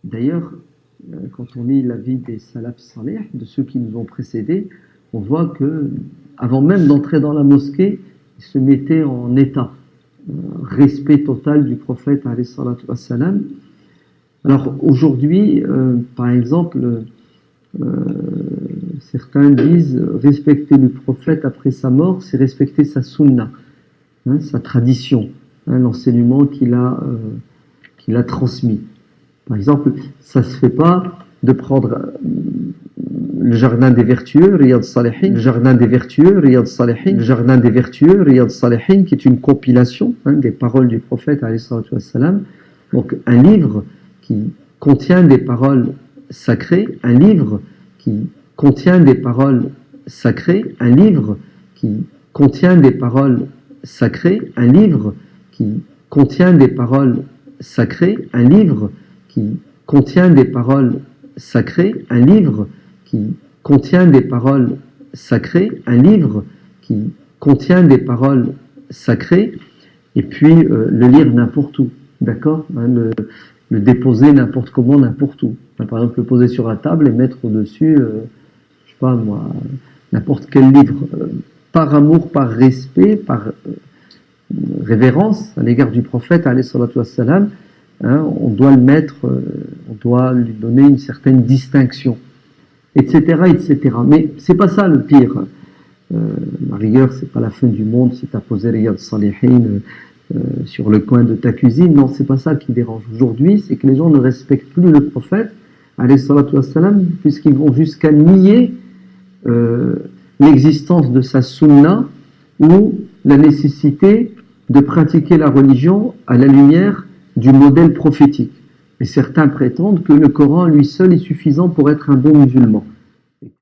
D'ailleurs, quand on lit la vie des salaf salih, de ceux qui nous ont précédés, on voit que, avant même d'entrer dans la mosquée, ils se mettaient en état. Respect total du prophète, alayhi salatu wassalam. Alors aujourd'hui, par exemple, certains disent respecter le prophète après sa mort, c'est respecter sa sunna, sa tradition, l'enseignement qu'il a transmis. Par exemple, ça ne se fait pas de prendre le jardin des vertueux, Riyad Salihin, le jardin des vertueux, Riyad Salihin, le jardin des vertueux, Riyad Salihin, qui est une compilation des paroles du prophète, alayhi salatu wassalam. Donc un livre qui contient des paroles sacrées, un livre qui contient des paroles sacrées, un livre qui contient des paroles sacrées, un livre qui contient des paroles sacrées, un livre qui contient des paroles sacrées, un livre qui contient des paroles sacrées, un livre qui contient des paroles sacrées, et puis le lire n'importe où, d'accord, le déposer n'importe comment, n'importe où. Par exemple, le poser sur la table et mettre au-dessus, je sais pas moi, n'importe quel livre, par amour, par respect, par révérence à l'égard du prophète, alayhi salatu wassalam, on doit le mettre, on doit lui donner une certaine distinction, etc., etc. Mais c'est pas ça le pire. La rigueur, c'est pas la fin du monde si tu as posé Riyad Salihin sur le coin de ta cuisine. Non, c'est pas ça qui dérange. Aujourd'hui, c'est que les gens ne respectent plus le prophète, alayhi salatu wassalam, puisqu'ils vont jusqu'à nier l'existence de sa sunna ou la nécessité de pratiquer la religion à la lumière du modèle prophétique. Et certains prétendent que le Coran lui seul est suffisant pour être un bon musulman.